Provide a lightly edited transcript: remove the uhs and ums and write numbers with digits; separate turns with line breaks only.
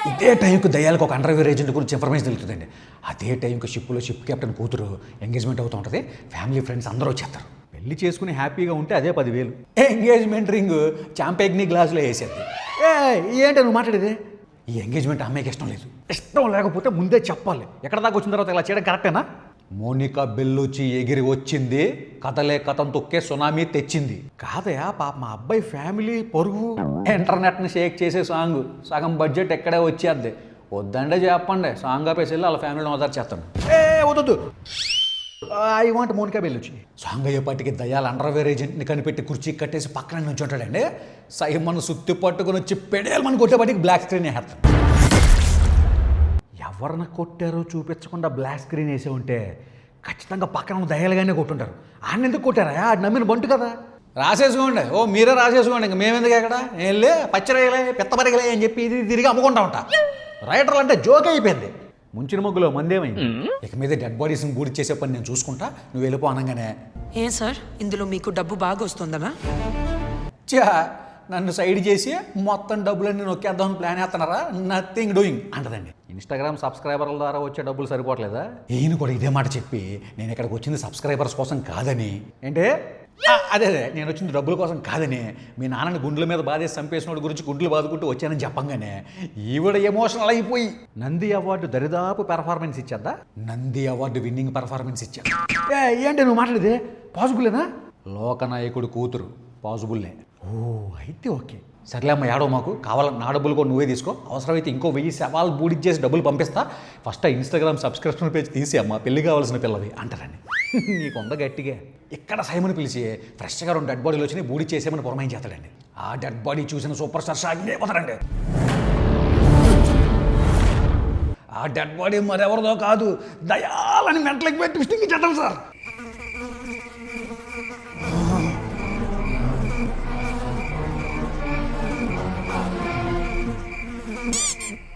ఇదే టైంకి దయ్యాలకు ఒక అండర్వేర్ ఏజెంట్ గురించి ఇన్ఫర్మేషన్ తెలుస్తుందండి. అదే టైంకి షిప్ కెప్టెన్ కూతురు ఎంగేజ్మెంట్ అవుతూ ఉంటుంది. ఫ్యామిలీ ఫ్రెండ్స్ అందరూ వచ్చేస్తారు.
పెళ్లి చేసుకుని హ్యాపీగా ఉంటే అదే 10,000.
ఎంగేజ్మెంట్ రింగ్ చాంపేగ్ని గ్లాసులో వేసేది. ఏంటి నువ్వు మాట్లాడేది? ఈ ఎంగేజ్మెంట్ అమ్మాయికి ఇష్టం లేదు.
ఇష్టం లేకపోతే ముందే చెప్పాలి. ఎక్కడ దాకా వచ్చిన తర్వాత ఇలా చేయడం కరెక్టేనా?
మోనికా బెల్లుచి ఎగిరి వచ్చింది, కథలే కథం తొక్కే సునామీ తెచ్చింది.
కాదయా పాప, మా అబ్బాయి ఫ్యామిలీ పరుగు.
ఇంటర్నెట్ని షేక్ చేసే సాంగ్ సగం బడ్జెట్ ఎక్కడే వచ్చేద్ది. వద్దంటే చెప్పండి, సాంగ్ ఆపేసి వెళ్ళి వాళ్ళ ఫ్యామిలీని ఓదార్చేస్తాను.
వద్దు, I want Monica Bellucci.
Song అయ్యేపాటికి దయ్యాల అండర్వేర్ ఏజెంట్ని కనిపెట్టి కుర్చీ కట్టేసి పక్కన నుంచి ఉంటాడండి. సైమన్ సుత్తి పట్టుకుని వచ్చి పెడేయాలని కొట్టేపాటికి బ్లాక్ స్క్రీన్ వేస్తాడు.
ఎవరిని కొట్టారో చూపించకుండా బ్లాక్ స్క్రీన్ వేసే ఉంటే ఖచ్చితంగా పక్కన దయ్యాలుగానే కొట్టుంటారు. ఆయన ఎందుకు కొట్టారా? ఆడు నమ్మిన బంటు కదా.
రాసేసుకోండి, మీరే రాసేసుకోండి. ఇంక మేమెందుకు ఎక్కడ వెళ్ళే పచ్చరేయలే పెత్తపరిగలే అని చెప్పి ఇది తిరిగి అమ్ముకుంటా ఉంటా. రైటర్లు అంటే జోక్ అయిపోయింది.
ముంచిన ముగ్గులో మందేమైంది.
ఇక మీద డెడ్ బాడీస్ని బూడి చేసే పని నేను చూసుకుంటా, నువ్వు వెళ్ళిపో అనగానే
ఏం సార్ ఇందులో మీకు డబ్బు బాగా వస్తుందనా?
చా నన్ను సైడ్ చేసి మొత్తం డబ్బులన్నీ నొక్కేద్దామని ప్లాన్ వేస్తున్నారా? నథింగ్ డూయింగ్ అంటదండి.
ఇన్స్టాగ్రామ్ సబ్స్క్రైబర్ల ద్వారా వచ్చే డబ్బులు సరిపోవట్లేదా?
ఈయన కూడా ఇదే మాట చెప్పి నేను ఇక్కడికి వచ్చింది సబ్స్క్రైబర్స్ కోసం కాదని,
ఏంటే
అదే నేను వచ్చింది డబ్బుల కోసం కాదని, మీ నాన్నని గుండ్ల మీద బాధేసి చంపేసినోడి గురించి గుండ్లు బాదుకుంటూ వచ్చానని చెప్పంగానే ఈవిడ ఎమోషనల్ అయిపోయి
నంది అవార్డు దరిదాపు పెర్ఫార్మెన్స్ ఇచ్చేద్దా?
నంది అవార్డు విన్నింగ్ పెర్ఫార్మెన్స్ ఇచ్చాను.
ఏంటి నువ్వు మాట్లాడేది? పాజిబులేనా?
లోకనాయకుడు కూతురు పాజిబుల్లే.
ఓ అయితే ఓకే.
సర్లే అమ్మ, ఏడో మాకు కావాలని నా డబ్బులు కూడా నువ్వే తీసుకో. అవసరమైతే ఇంకో 1000 సవాల్ బూడిచ్చేసి డబ్బులు పంపిస్తా. ఫస్ట్ ఆ ఇన్స్టాగ్రామ్ సబ్స్క్రిప్షన్ పేజ్ తీసి అమ్మ, పెళ్లి కావాల్సిన పిల్లవి అంటారండి. నీకు ఉంద గట్టిగా. ఇక్కడ సైమన్ పిలిచి ఫ్రెష్గా 2 డెడ్ బాడీలు వచ్చినాయి, బూడి చేసేమని పురమాయం చేస్తాడండి. ఆ డెడ్ బాడీ చూసిన సూపర్ స్టార్ షాకింగ్ అయిపోతారండి. ఆ డెడ్ బాడీ మరెవరిదో కాదు, దయాలని మెంటలకి పెట్టి ట్విస్టింగ్ చేద్దాం సార్.